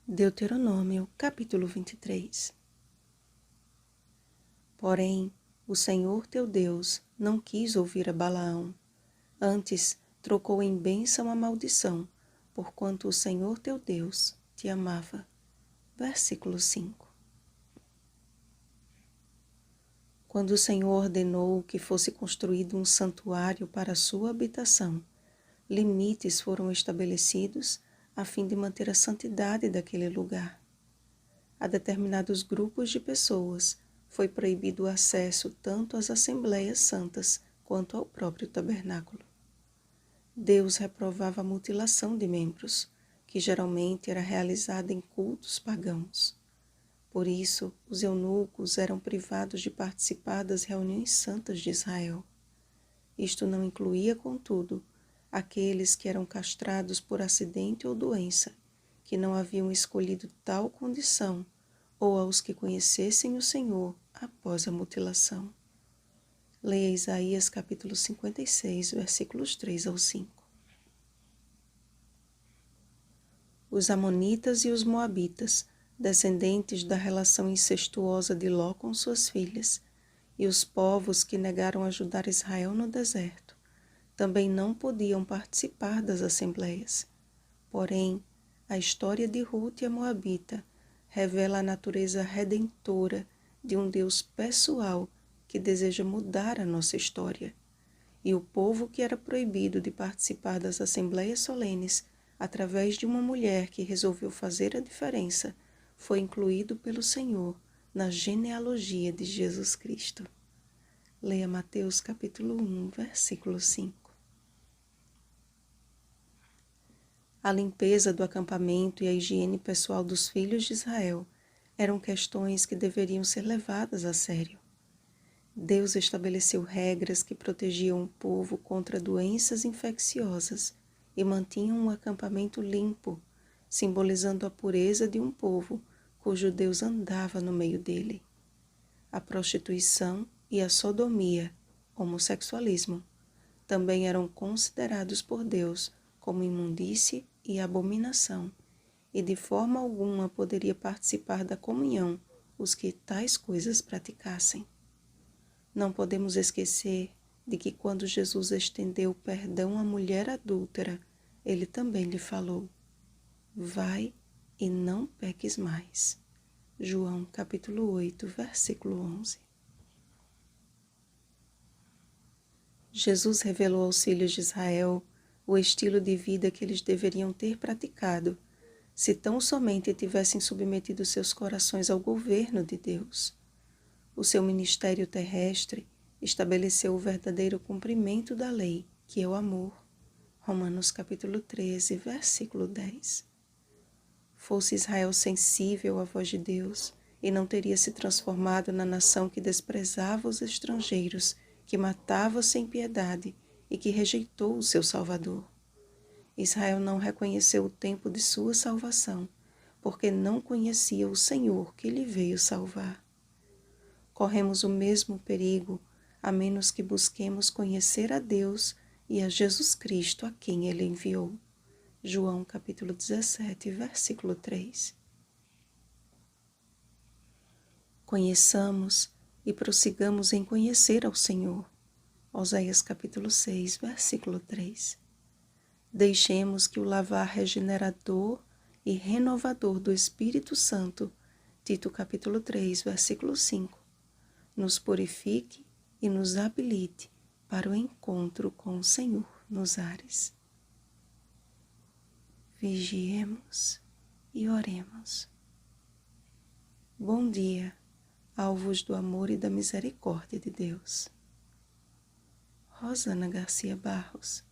Deuteronômio, capítulo 23. Porém, o Senhor teu Deus não quis ouvir a Balaão, antes trocou em bênção a maldição, porquanto o Senhor teu Deus te amava. Versículo 5. Quando o Senhor ordenou que fosse construído um santuário para a sua habitação, limites foram estabelecidos a fim de manter a santidade daquele lugar. A determinados grupos de pessoas foi proibido o acesso tanto às assembleias santas quanto ao próprio tabernáculo. Deus reprovava a mutilação de membros, que geralmente era realizada em cultos pagãos. Por isso, os eunucos eram privados de participar das reuniões santas de Israel. Isto não incluía, contudo, aqueles que eram castrados por acidente ou doença, que não haviam escolhido tal condição, ou aos que conhecessem o Senhor após a mutilação. Leia Isaías capítulo 56, versículos 3 ao 5. Os amonitas e os moabitas, descendentes da relação incestuosa de Ló com suas filhas, e os povos que negaram ajudar Israel no deserto, também não podiam participar das assembleias. Porém, a história de Ruth e a Moabita revela a natureza redentora de um Deus pessoal que deseja mudar a nossa história. E o povo que era proibido de participar das assembleias solenes, através de uma mulher que resolveu fazer a diferença, foi incluído pelo Senhor na genealogia de Jesus Cristo. Leia Mateus capítulo 1, versículo 5. A limpeza do acampamento e a higiene pessoal dos filhos de Israel eram questões que deveriam ser levadas a sério. Deus estabeleceu regras que protegiam o povo contra doenças infecciosas e mantinham um acampamento limpo, simbolizando a pureza de um povo cujo Deus andava no meio dele. A prostituição e a sodomia, homossexualismo, também eram considerados por Deus como imundície e abominação, e de forma alguma poderia participar da comunhão os que tais coisas praticassem. Não podemos esquecer de que quando Jesus estendeu perdão à mulher adúltera, ele também lhe falou: vai e não peques mais. João capítulo 8, versículo 11. Jesus revelou aos filhos de Israel o estilo de vida que eles deveriam ter praticado, se tão somente tivessem submetido seus corações ao governo de Deus. O seu ministério terrestre estabeleceu o verdadeiro cumprimento da lei, que é o amor. Romanos capítulo 13, versículo 10. Fosse Israel sensível à voz de Deus, e não teria se transformado na nação que desprezava os estrangeiros, que matava sem piedade e que rejeitou o seu Salvador. Israel não reconheceu o tempo de sua salvação, porque não conhecia o Senhor que lhe veio salvar. Corremos o mesmo perigo, a menos que busquemos conhecer a Deus e a Jesus Cristo a quem Ele enviou. João capítulo 17, versículo 3. Conheçamos e prossigamos em conhecer ao Senhor. Oséias capítulo 6, versículo 3. Deixemos que o lavar regenerador e renovador do Espírito Santo, Tito capítulo 3, versículo 5, nos purifique e nos habilite para o encontro com o Senhor nos ares. Vigiemos e oremos. Bom dia, alvos do amor e da misericórdia de Deus. Rosana Garcia Barros,